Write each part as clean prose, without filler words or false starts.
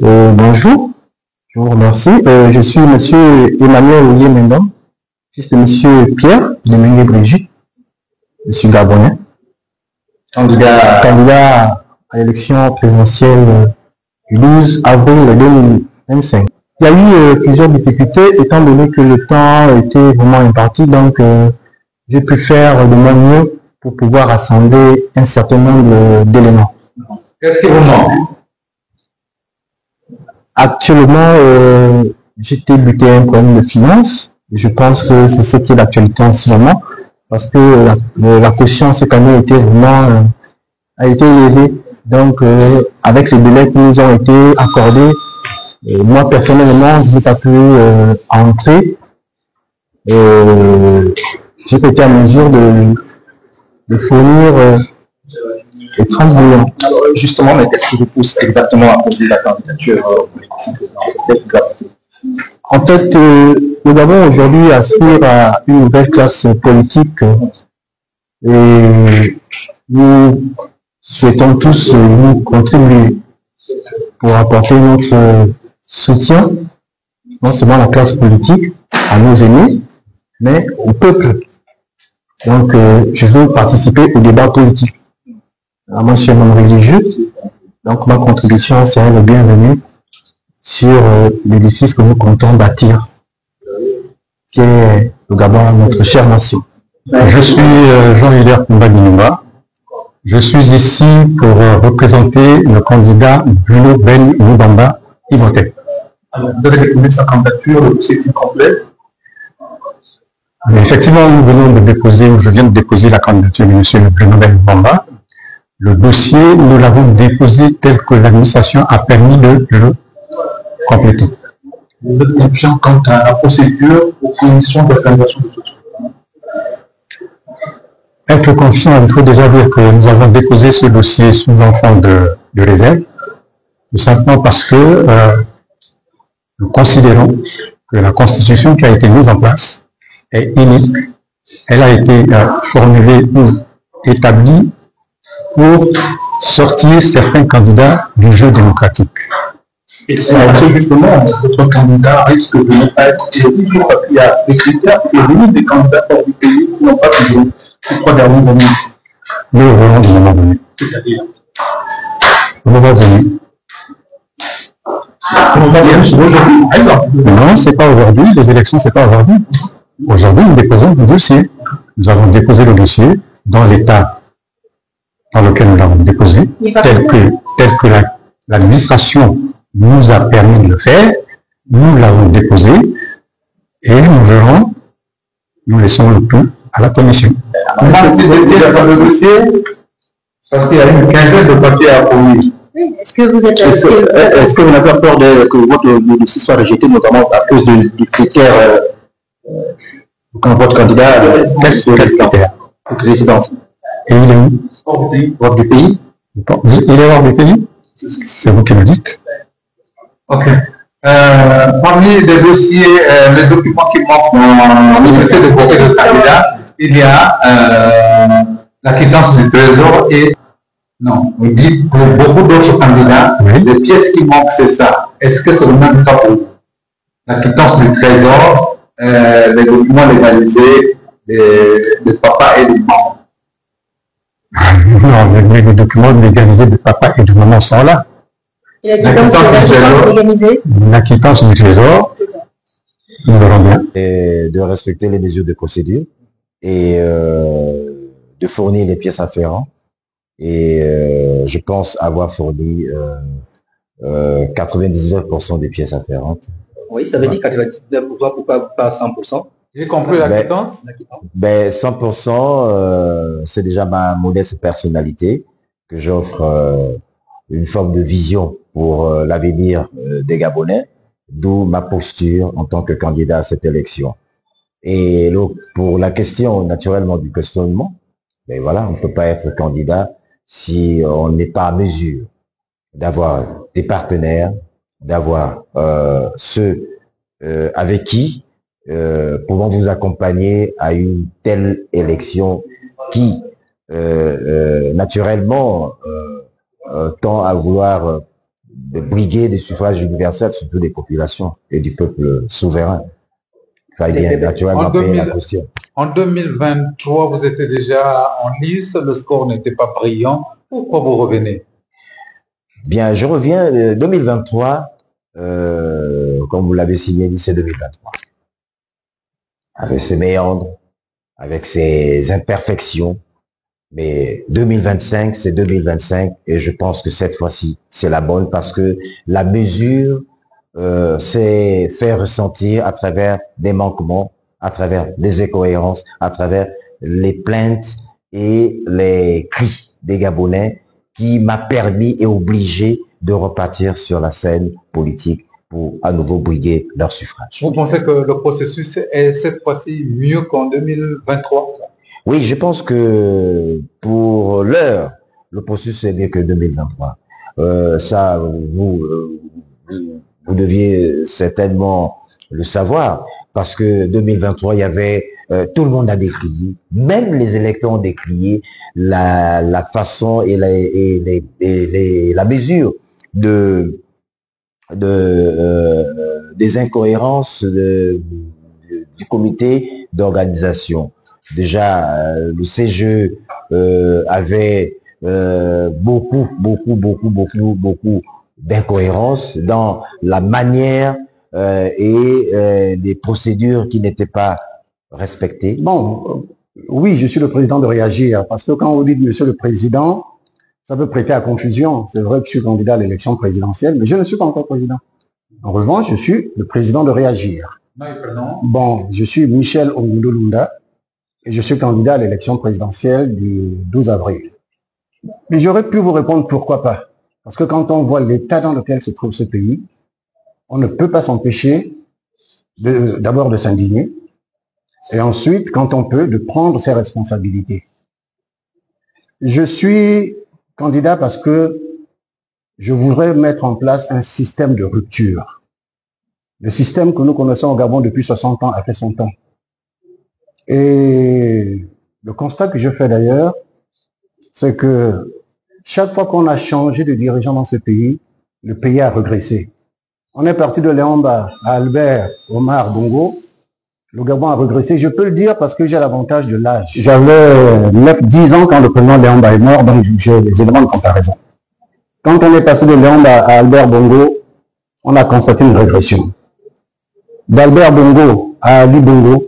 Bonjour, je vous remercie. Je suis Monsieur Emmanuel Ouye Mendon, fils de Monsieur Pierre de Mengue Brigitte, Monsieur Gabonais, candidat à l'élection présidentielle du 12 avril 2025. Il y a eu plusieurs difficultés étant donné que le temps était vraiment imparti, donc j'ai pu faire de mon mieux pour pouvoir rassembler un certain nombre d'éléments. Qu'est-ce qui vous manque? Actuellement, j'ai buté un problème de finances. Je pense que c'est ce qui est l'actualité en ce moment, parce que la caution cette année a été élevée. Donc, avec les délais qui nous ont été accordés, moi personnellement, je n'ai pas pu entrer. J'ai pas été en mesure de fournir les 30 millions. Alors, justement, mais qu'est-ce qui vous pousse exactement à poser la candidature politique? En fait, le Gabon aujourd'hui aspire à une nouvelle classe politique et nous souhaitons tous nous contribuer pour apporter notre soutien, non seulement à la classe politique, à nos aînés, mais au peuple. Donc, je veux participer au débat politique. Moi, je suis un homme religieux, donc ma contribution serait le bienvenu sur l'édifice que nous comptons bâtir, qui est le Gabon, notre chère nation. Je suis Jean-Hilaire Kumba. Je suis ici pour représenter le candidat Bruno Ben Moubamba Imote. Alors, vous avez déposé sa candidature, le dossier est complet. Effectivement, je viens de déposer la candidature de M. Bruno Ben Moubamba. Le dossier, nous l'avons déposé tel que l'administration a permis de le compléter. Vous êtes confiant quant à la procédure aux conditions d'organisation de ce truc? Être confiant, il faut déjà dire que nous avons déposé ce dossier sous un fond de réserve, tout simplement parce que nous considérons que la constitution qui a été mise en place est unique. Elle a été formulée ou établie pour sortir certains candidats du jeu démocratique. Et c'est justement, votre candidat risque de ne pas être élu parce qu'il y a des critères et l'une des candidats hors du pays qui n'ont pas toujours ces trois derniers moments. Nous le voulons du moment venu. C'est-à-dire Le moment venu. aujourd'hui. Non, c'est pas aujourd'hui. Les élections, c'est pas aujourd'hui. Aujourd'hui, nous déposons le dossier. Nous avons déposé le dossier dans l'état dans lequel nous l'avons déposé, tel que l'administration nous a permis de le faire. Nous l'avons déposé et nous laissons le tout à la commission. Le dossier, parce qu'il y a une quinzaine de papiers à fournir. Est-ce que vous êtes Est-ce que vous n'avez pas peur que votre dossier soit rejeté, notamment à cause du critère quand votre candidat quel critère de résidence? Et il est où? Hors du pays? Il est hors du pays? C'est vous qui le dites. Ok. Parmi les dossiers, les documents qui manquent dans le dossier de voter de candidat, il y a la quittance du trésor et non, on dit pour beaucoup d'autres candidats, oui, les pièces qui manquent, c'est ça. Est-ce que c'est le même cas pour vous? La quittance du trésor, les documents légalisés de papa et de maman. Non, les documents légalisés de papa et de maman sont là. Et la quittance légalisée? La quittance du trésor, nous verrons bien. Et de respecter les mesures de procédure et de fournir les pièces afférentes. Et je pense avoir fourni 99% des pièces afférentes. Oui, ça veut dire 99%, pourquoi pas 100%? J'ai compris la quittance. 100%, c'est déjà ma modeste personnalité que j'offre une forme de vision pour l'avenir des Gabonais, d'où ma posture en tant que candidat à cette élection. Et donc, pour la question naturellement du questionnement, ben voilà, on ne peut pas être candidat si on n'est pas à mesure d'avoir des partenaires, d'avoir ceux avec qui pouvons vous accompagner à une telle élection qui naturellement tend à vouloir briguer des suffrages universels, surtout des populations et du peuple souverain. Il fallait bien naturellement payer la question. En 2023, vous étiez déjà en lice, le score n'était pas brillant. Pourquoi vous revenez? Bien, je reviens 2023, comme vous l'avez signalé, c'est 2023. Avec ses méandres, avec ses imperfections. Mais 2025, c'est 2025 et je pense que cette fois-ci, c'est la bonne parce que la mesure s'est fait ressentir à travers des manquements, à travers des incohérences, à travers les plaintes et les cris des Gabonais qui m'a permis et obligé de repartir sur la scène politique pour à nouveau briguer leur suffrage. Vous pensez que le processus est cette fois-ci mieux qu'en 2023? Oui, je pense que pour l'heure, le processus est mieux que 2023. Ça, vous deviez certainement le savoir, parce que 2023, il y avait, tout le monde a décrié, même les électeurs ont décrié la façon et la mesure des incohérences du comité d'organisation. Déjà, le CGE avait beaucoup d'incohérences dans la manière et des procédures qui n'étaient pas respectées. Bon, oui, je suis le président de Réagir, parce que quand vous dites Monsieur le Président, ça peut prêter à confusion. C'est vrai que je suis candidat à l'élection présidentielle, mais je ne suis pas encore président. En revanche, je suis le président de Réagir. Bon, je suis Michel Ongundolunda et je suis candidat à l'élection présidentielle du 12 avril. Mais j'aurais pu vous répondre pourquoi pas. Parce que quand on voit l'état dans lequel se trouve ce pays, on ne peut pas s'empêcher d'abord de s'indigner et ensuite, quand on peut, de prendre ses responsabilités. Je suis candidat parce que je voudrais mettre en place un système de rupture. Le système que nous connaissons au Gabon depuis 60 ans a fait son temps. Et le constat que je fais d'ailleurs, c'est que chaque fois qu'on a changé de dirigeant dans ce pays, le pays a régressé. On est parti de Léamba à Albert Omar Bongo. Le Gabon a régressé. Je peux le dire parce que j'ai l'avantage de l'âge. J'avais 9-10 ans quand le président Léamba est mort, donc j'ai des éléments de comparaison. Quand on est passé de Léamba à Albert Bongo, on a constaté une régression. D'Albert Bongo à Ali Bongo,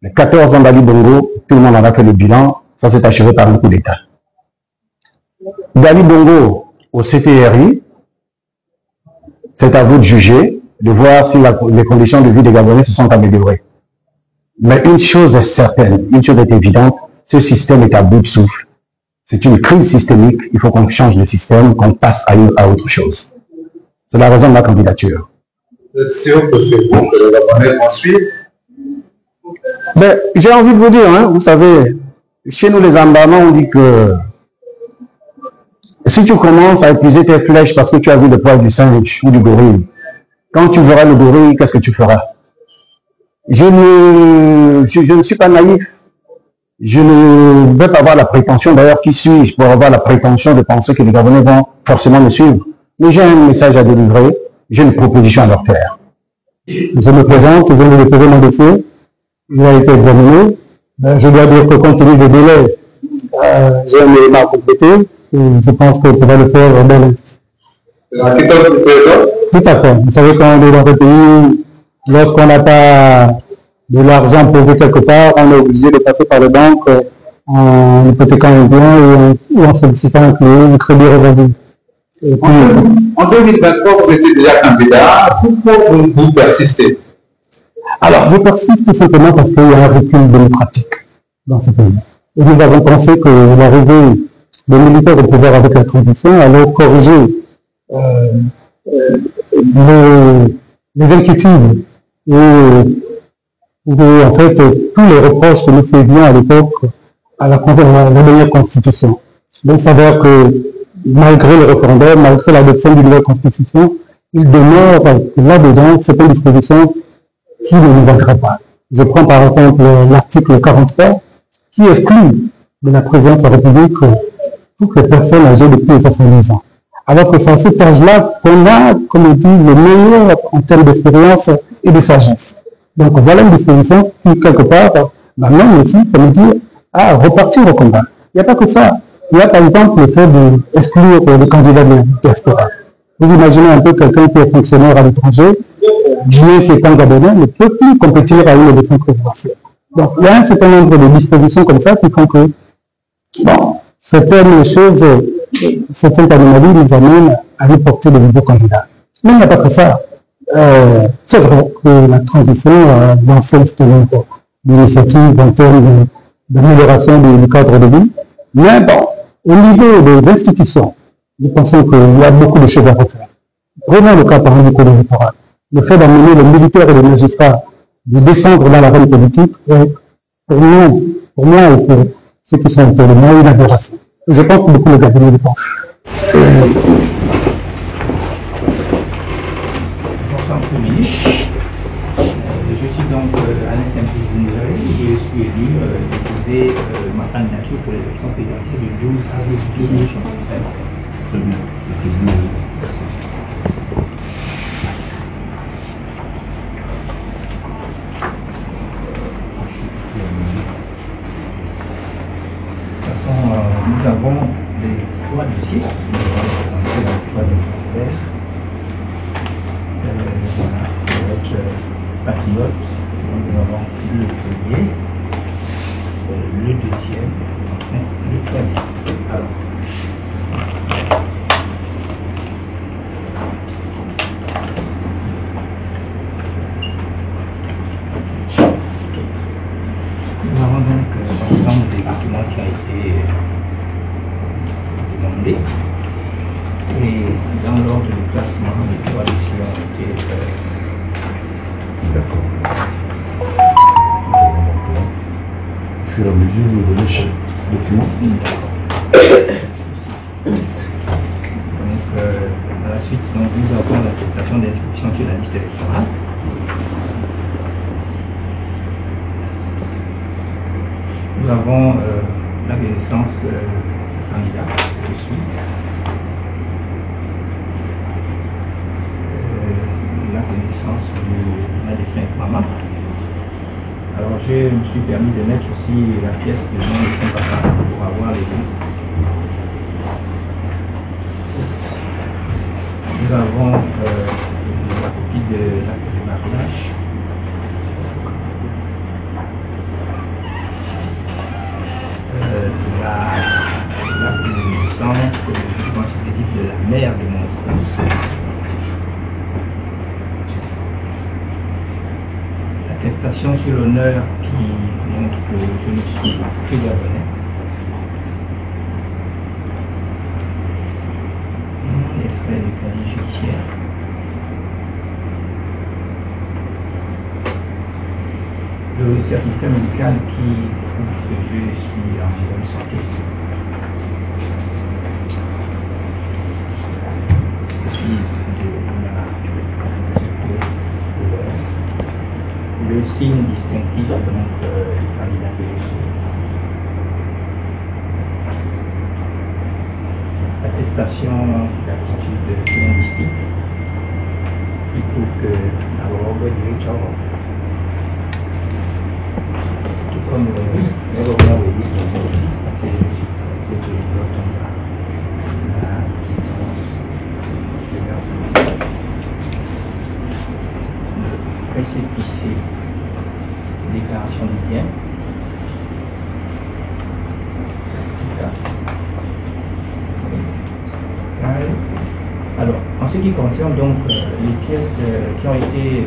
les 14 ans d'Ali Bongo, tout le monde en a fait le bilan, ça s'est achevé par un coup d'État. D'Ali Bongo au CTRI, c'est à vous de juger, de voir si les conditions de vie des Gabonais se sont améliorées. Mais une chose est certaine, une chose est évidente, ce système est à bout de souffle. C'est une crise systémique, il faut qu'on change de système, qu'on passe à autre chose. C'est la raison de ma candidature. Vous êtes sûr que c'est vous que les Gabonais vont suivre? Ben, j'ai envie de vous dire, hein, vous savez, chez nous les Ambamans, on dit que si tu commences à épuiser tes flèches parce que tu as vu le poil du singe ou du gorille, quand tu verras le gorille, qu'est-ce que tu feras? Je ne suis pas naïf. Je ne vais pas avoir la prétention, d'ailleurs, qui suis-je pour avoir la prétention de penser que les Gabonais vont forcément me suivre. Mais j'ai un message à délivrer, j'ai une proposition à leur faire. Je me présente, je viens de déposer mon dossier, il a été examiné. Je dois dire que compte tenu des délais, j'ai un élément à compléter, et je pense qu'on pourra le faire dans La quittance du trésor? Tout à fait. Vous savez, quand on est dans un pays, lorsqu'on n'a pas de l'argent posé quelque part, on est obligé de passer par les banques en hypothéquant un bien ou en sollicitant un crédit revenu. En 2023, vous étiez déjà candidat. Pourquoi vous persistez? Alors, je persiste tout simplement parce qu'il y a un recul démocratique dans ce pays. Et nous avons pensé que l'arrivée des militaires au pouvoir avec la transition allait corriger les inquiétudes et en fait tous les reproches que nous faisions à l'époque à la dernière constitution. Il s'avère que malgré le référendum, malgré l'adoption d'une nouvelle constitution, il demeure là-dedans certaines dispositions qui ne nous agréent pas. Je prends par exemple l'article 43 qui exclut de la présidence de la République toutes les personnes âgées de plus de 70 ans. Alors que c'est à cet âge-là qu'on a, comme on dit, le meilleur en termes d'expérience et de sagesse. Donc voilà une disposition qui, quelque part, m'amène aussi, comme on dit, à repartir au combat. Il n'y a pas que ça. Il y a par exemple le fait d'exclure les candidats de diaspora. Vous imaginez un peu quelqu'un qui est fonctionnaire à l'étranger, bien qu'étant gabonais, ne peut plus compétir à une élection présidentielle. Donc il y a un certain nombre de dispositions comme ça qui font que, bon, certaines choses, certaines anomalies nous amènent à nous porter de nouveaux candidats. Mais il n'y a pas que ça. C'est vrai que la transition l'ancienne l'initiative en termes d'amélioration du cadre de vie. Mais bon, au niveau des institutions, nous pensons qu'il y a beaucoup de choses à refaire. Prenons le cas par exemple du code électoral. Le fait d'amener les militaires et les magistrats de descendre dans l'arène politique est, pour moi et pour ceux qui sont autour de moi, une aberration. Je pense que beaucoup de Gabonais le pensent. Bonsoir, Premier ministre. Je suis donc Alain Saint-Pézine, je suis élu déposer ma candidature pour l'élection présidentielle du 12 avril 2025. Très bien. Merci. De toute façon, nous avons des choix de dossiers. Nous avons présenté le choix de ministère. Voilà, notre patriote, donc nous avons pris le premier, le deuxième, enfin le troisième. Alors, nous avons donc l'ensemble des documents qui ont été demandés. Et dans l'ordre du classement, les trois dossiers ont été d'accord. Au fur et à mesure, vous donnez chaque document. Donc, à la suite, donc, nous avons l'attestation d'inscription sur la liste électorale. Nous avons la renaissance du candidat, je suis. La connaissance de la défunte maman. Alors je me suis permis de mettre aussi la pièce de nom de son papa pour avoir les deux. Nous avons la copie de l'acte de mariage. L'acte de naissance, je pense que c'est de la mère de mon frère. Attestation sur l'honneur qui montre que je ne suis que gabonais. Extrait du casier judiciaire. Le certificat médical qui prouve que je suis en bonne santé. Je suis le signe distinctif donc du candidat que je suis. Attestation d'aptitude linguistique qui prouve que d'abord du Richard, tout comme le Romain aussi, parce que je suis le la quittance de versement. Récépissé, déclaration de bien. Alors, en ce qui concerne donc les pièces qui ont été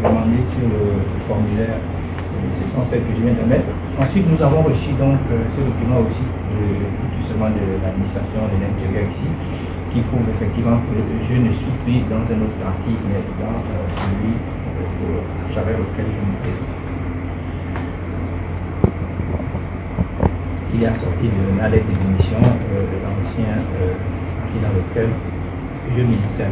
demandées sur le formulaire, ce sont celles que je viens de mettre. Ensuite, nous avons reçu donc ce document aussi justement de l'administration de l'intérieur ici, qui prouve effectivement que je ne suis plus dans un autre parti, mais dans celui à travers lequel je me présente. Il est assorti de ma lettre de démission de l'ancien parti dans lequel je militais.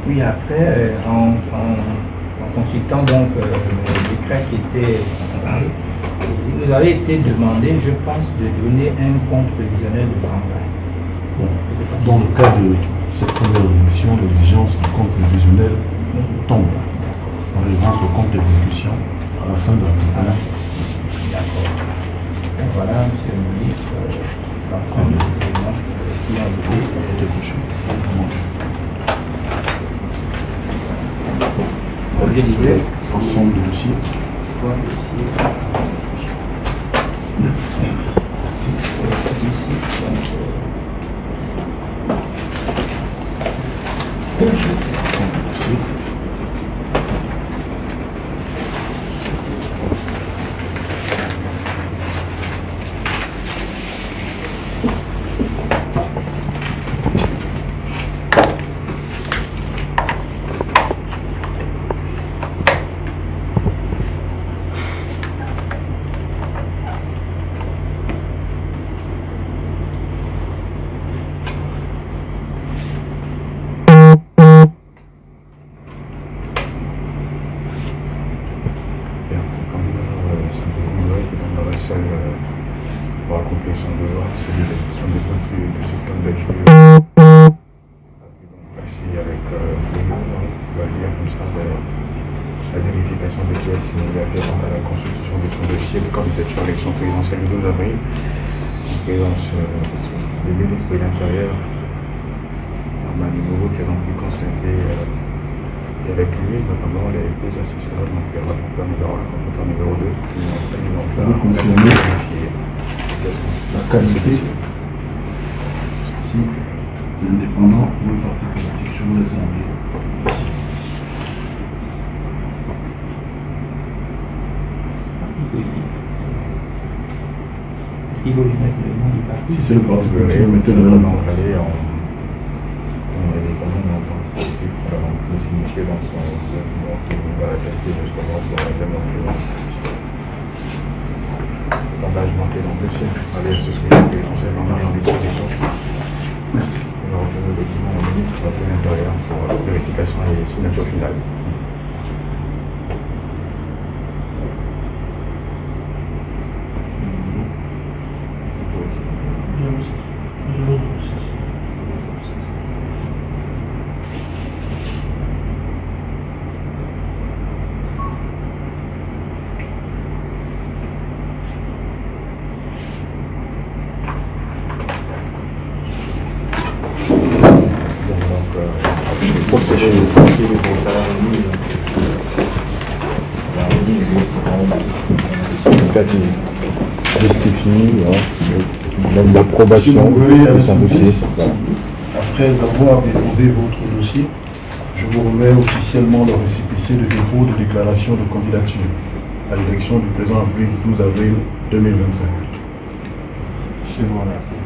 Puis après, en consultant donc le décret qui était il nous avait été demandé, je pense, de donner un compte prévisionnel de campagne. Bon, dans le cas de cette première élection, l'exigence du compte prévisionnel tombe. On remonte au compte d'exécution à la fin de la campagne. D'accord. Et voilà, monsieur le ministre, l'ensemble des éléments qui ont été touchés. Je disais, ensemble de dossiers. Pour accomplir son devoir, celui de son dépôt de cette candidature. Ainsi, avec on va dire comme ça, la vérification des pièces afférentes à la constitution de son dossier de candidature à l'élection présidentielle du 12 avril, en présence du ministre de l'Intérieur, Armand Nouveau, qui a donc pu constater, et avec lui, notamment les deux assesseurs, donc le rapporteur numéro 1, le rapporteur numéro 2, qui ont vérifié la qualité, si c'est indépendant ou un parti politique. Je vous laisse en dire. Merci. Si c'est le parti politique, mettez-le dans le aller en indépendant en tant que politique, alors on peut signifier dans son document qu'on va attester justement sur la démonstration. L'engagement qui est dans le dossier, allez, ce que je vais concernant l'argent des dispositions. Merci. On va retourner le document au ministre de l'Intérieur pour vérification et signature finale. Justifie même l'approbation de son dossier. Après avoir déposé votre dossier, je vous remets officiellement le récépissé de dépôt de déclaration de candidature à l'élection du président avril 12 avril 2025. Je vous remercie.